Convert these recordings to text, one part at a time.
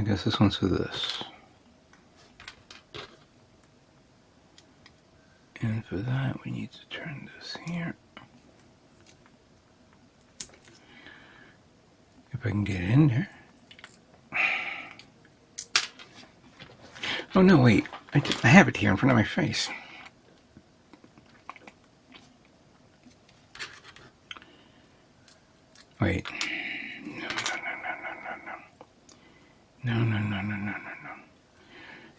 guess this one's for this. And for that, we need to turn this here. If I can get it in there. Oh no, wait. I have it here in front of my face. Wait. No.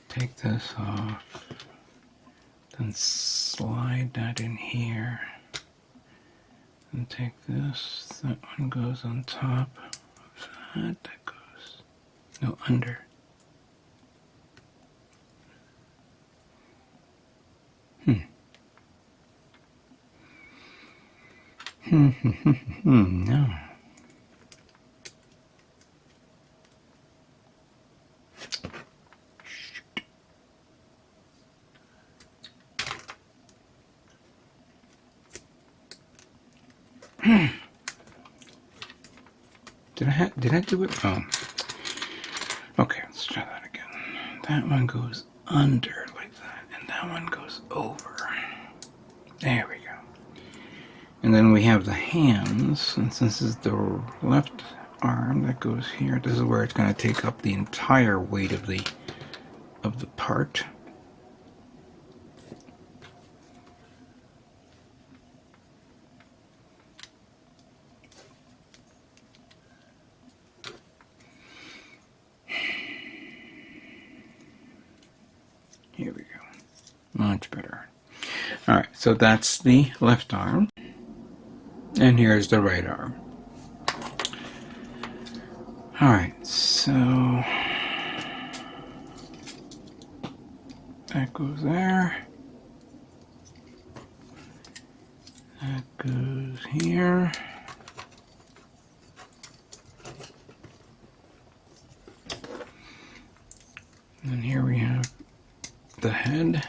Take this off. Then slide that in here. And take this. That one goes on top of that. That goes. No, under. No. Shoot. Did I do it? Oh. Okay, let's try that again. That one goes under like that, and that one goes over. There we go. And then we have the hands, and since this is the left arm that goes here, this is where it's going to take up the entire weight of the part. Here we go. Much better. All right, so that's the left arm. And here's the right arm. Alright, so that goes there. That goes here. And here we have the head.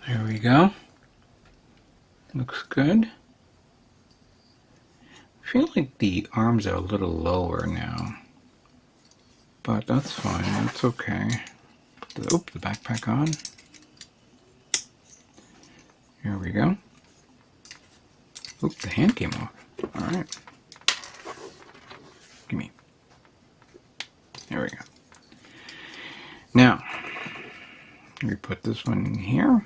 There we go. Looks good. I feel like the arms are a little lower now, but that's fine. That's okay. Put the backpack on. Here we go. Oop, the hand came off. All right. Gimme. There we go. Now, we put this one in here.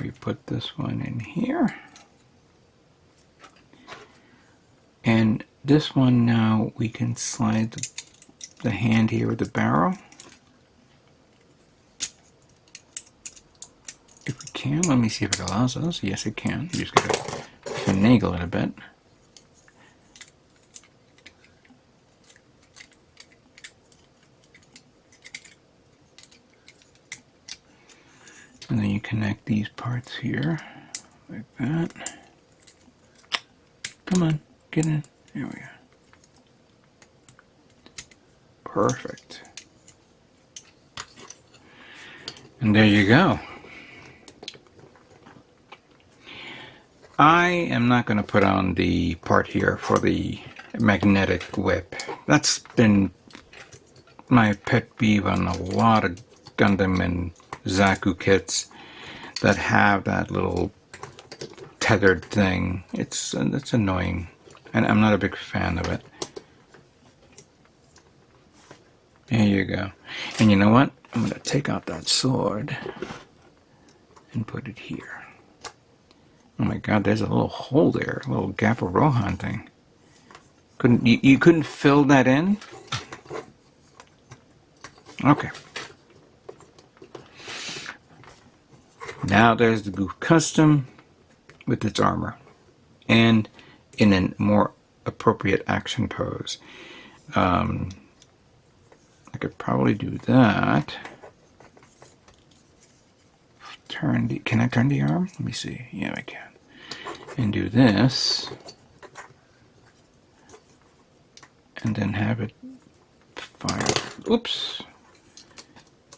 We put this one in here. And this one now we can slide the hand here with the barrel. If we can, let me see if it allows us. Yes, it can. You just gotta finagle it a bit. And then you connect these parts here, like that. Come on, get in. There we go. Perfect. And there you go. I am not going to put on the part here for the magnetic whip. That's been my pet peeve on a lot of Gundam and Zaku kits that have that little tethered thing. It's annoying, and I'm not a big fan of it. There you go. And you know what? I'm going to take out that sword and put it here. Oh my God, there's a little hole there, a little gap of Rohan thing. You couldn't fill that in? Okay. Now there's the Gouf Custom with its armor and in a more appropriate action pose. I could probably do that. Can I turn the arm? Let me see. Yeah, I can. And do this. And then have it fire. Oops.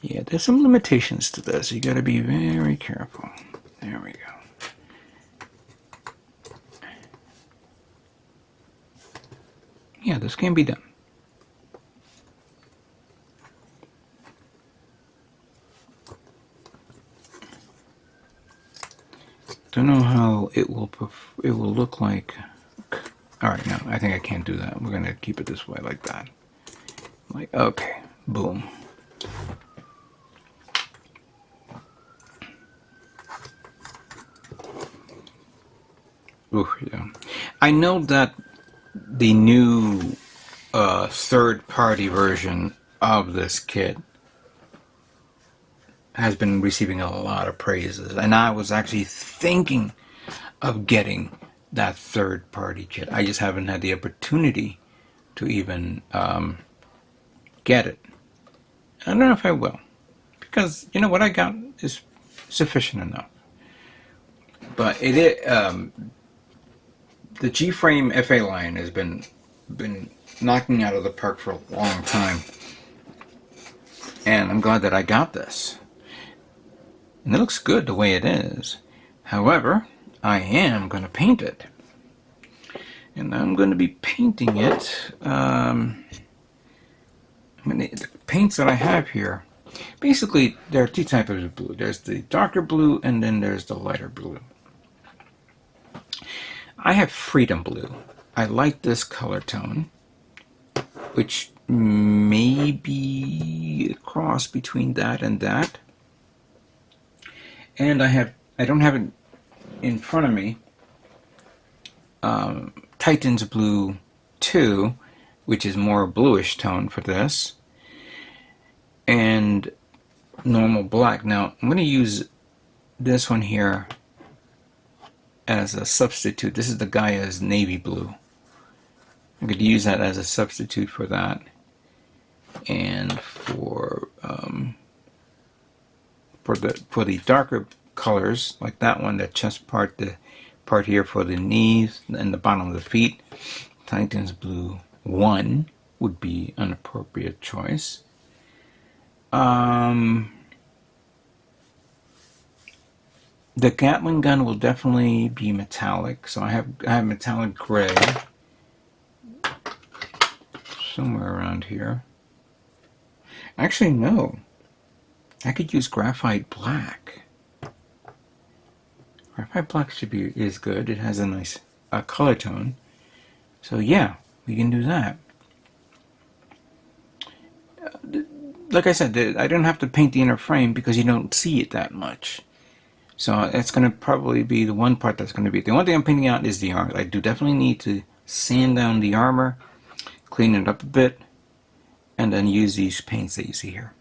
Yeah, there's some limitations to this. You got to be very careful. There we go. yeah, this can be done. Don't know how it will look like. All right, no, I think I can't do that. We're gonna keep it this way, like that. Like, okay, boom. Ooh, yeah. I know that the new third-party version of this kit has been receiving a lot of praises, and I was actually thinking of getting that third-party kit. I just haven't had the opportunity to even get it. I don't know if I will, because you know what I got is sufficient enough. But the G-frame FA line has been knocking out of the park for a long time, and I'm glad that I got this. And it looks good the way it is. However, I am going to paint it, and I'm going to be painting it. The paints that I have here, basically, there are two types of blue. There's the darker blue, and then there's the lighter blue. I have Freedom Blue. I like this color tone, which may be a cross between that and that. And I don't have it in front of me, Titan's Blue 2, which is more bluish tone for this, and normal black. Now, I'm going to use this one here as a substitute. This is the Gaia's Navy Blue. I'm going to use that as a substitute for that. And for the darker colors, like that one, the chest part, the part here for the knees and the bottom of the feet, Titan's Blue 1 would be an appropriate choice. The Gatling gun will definitely be metallic, so I have metallic gray somewhere around here. Actually, no. I could use graphite black. Graphite black is good. It has a nice color tone. So yeah, we can do that. Like I said, I don't have to paint the inner frame because you don't see it that much. So that's going to probably be the one part that's going to be. The only thing I'm painting out is the armor. I do definitely need to sand down the armor, clean it up a bit, and then use these paints that you see here.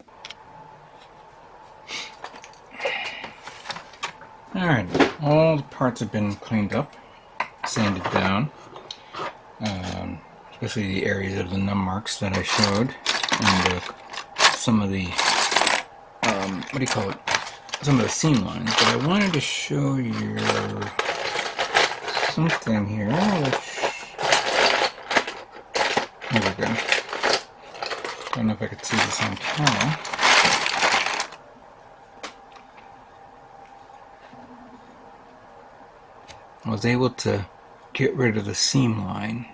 Alright, all the parts have been cleaned up, sanded down, especially the areas of the num marks that I showed, and some of the, what do you call it? Some of the seam lines. But I wanted to show you something here, which, there we go. Don't know if I could see this on camera. I was able to get rid of the seam line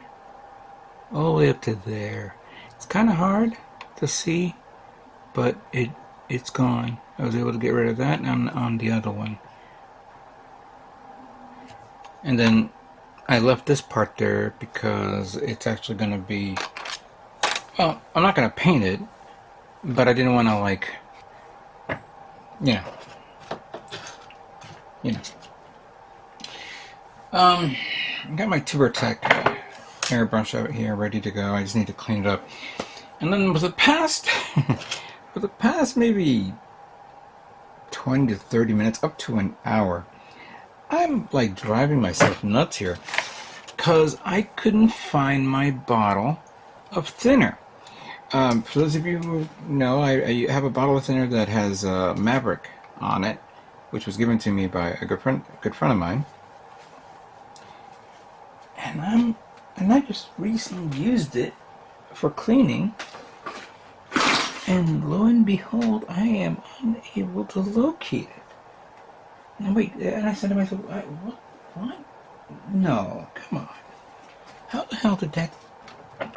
all the way up to there. It's kind of hard to see, but it's gone. I was able to get rid of that on the other one. And then I left this part there because it's actually going to be, well, I'm not going to paint it, but I didn't want to, like, I got my TuberTech airbrush out here ready to go. I just need to clean it up. And then for the past maybe 20 to 30 minutes, up to an hour, I'm like driving myself nuts here because I couldn't find my bottle of thinner. For those of you who know, I have a bottle of thinner that has Maverick on it, which was given to me by a good friend of mine. And I just recently used it for cleaning, and lo and behold, I am unable to locate it. And wait, and I said to myself, what? No, come on. How the hell did that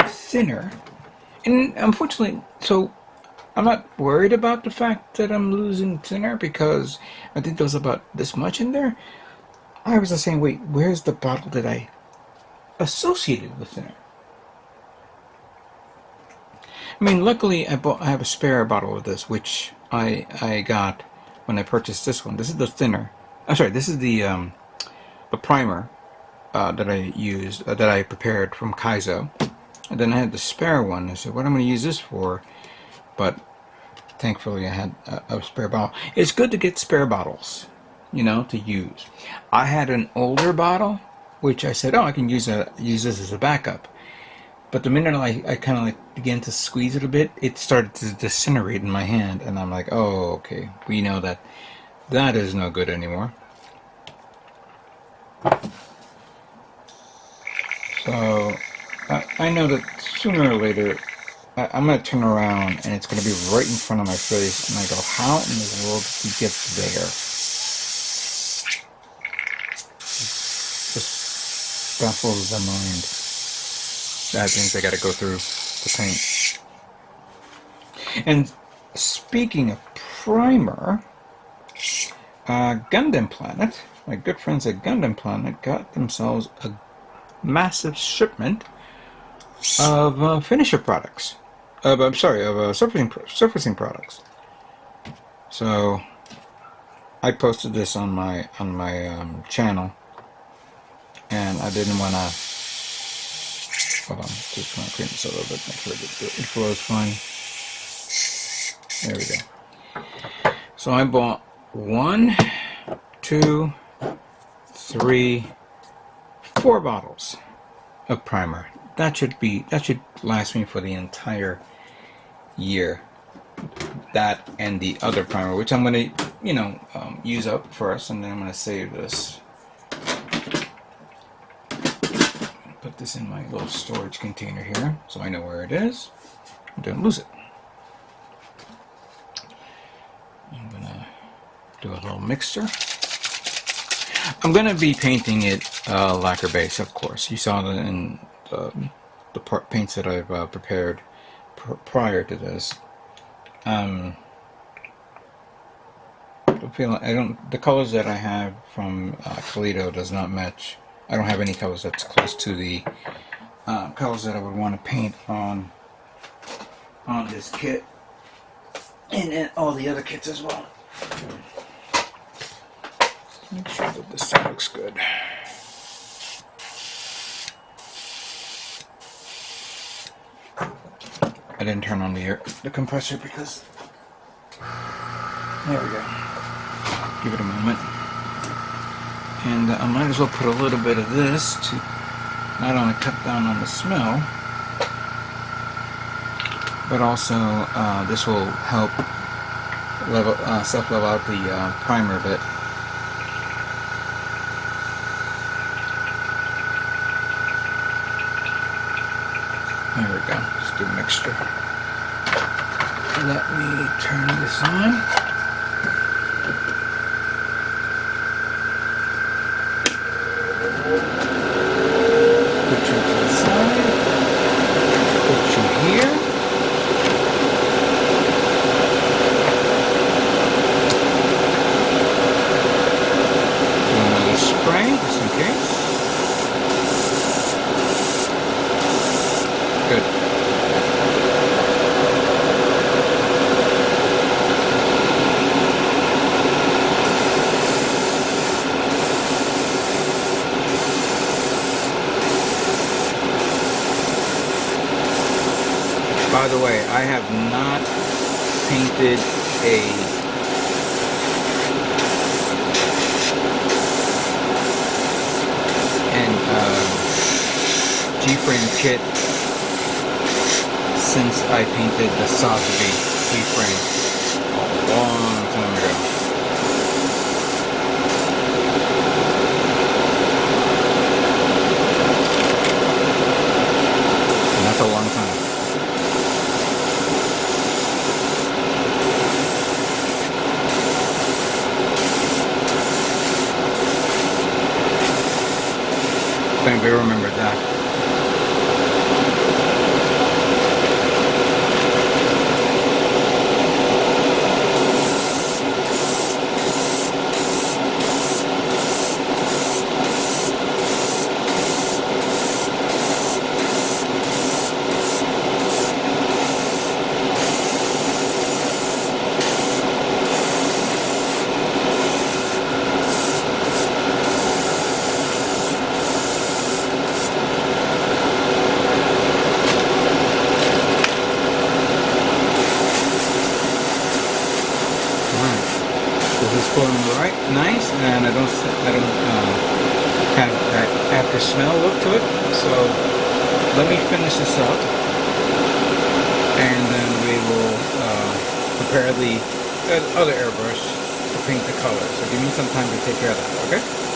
thinner. And unfortunately, so I'm not worried about the fact that I'm losing thinner because I think there was about this much in there. I was just saying, wait, where's the bottle that I associated with thinner? I mean, luckily I have a spare bottle of this, which I got when I purchased this one. This is the thinner. I'm sorry, this is the primer that I used, that I prepared from Kaizo. And then I had the spare one. I said, what am I going to use this for? But thankfully I had a spare bottle. It's good to get spare bottles, you know, to use. I had an older bottle, which I said, oh, I can use this as a backup. But the minute I kind of like began to squeeze it a bit, it started to disintegrate in my hand. And I'm like, oh, okay, we know that that is no good anymore. So I know that sooner or later I'm going to turn around and it's going to be right in front of my face. And I go, how in the world did he get there? Just baffles the mind. That means I got to go through the paint. And speaking of primer, Gundam Planet, my good friends at Gundam Planet got themselves a massive shipment of finisher products. I'm sorry, of surfacing products. So I posted this on my channel, and I didn't want to. Hold on, just want to clean this a little bit, make sure the inflow is fine. There we go. So I bought 1, 2, 3, 4 bottles of primer. That should last me for the entire year. That and the other primer, which I'm going to, use up first, and then I'm going to save this. Put this in my little storage container here, so I know where it is. I don't lose it. I'm gonna do a little mixture. I'm gonna be painting it lacquer base, of course. You saw that in the paints that I've prepared prior to this. The colors that I have from Kaizo does not match. I don't have any colors that's close to the colors that I would want to paint on this kit, and all the other kits as well. Make sure that this thing looks good. I didn't turn on the compressor because there we go. Give it a moment. And I might as well put a little bit of this to not only cut down on the smell, but also this will help self-level out the primer a bit. There we go. Just do a mixture. Let me turn this on. By the way, I have not painted a G-frame kit since I painted the Sosby G-frame a long time ago. And that's a long time. I remember that. is flowing right nice, and I don't have that after smell look to it. So let me finish this up, and then we will prepare the other airbrush to paint the color. So give me some time to take care of that, okay?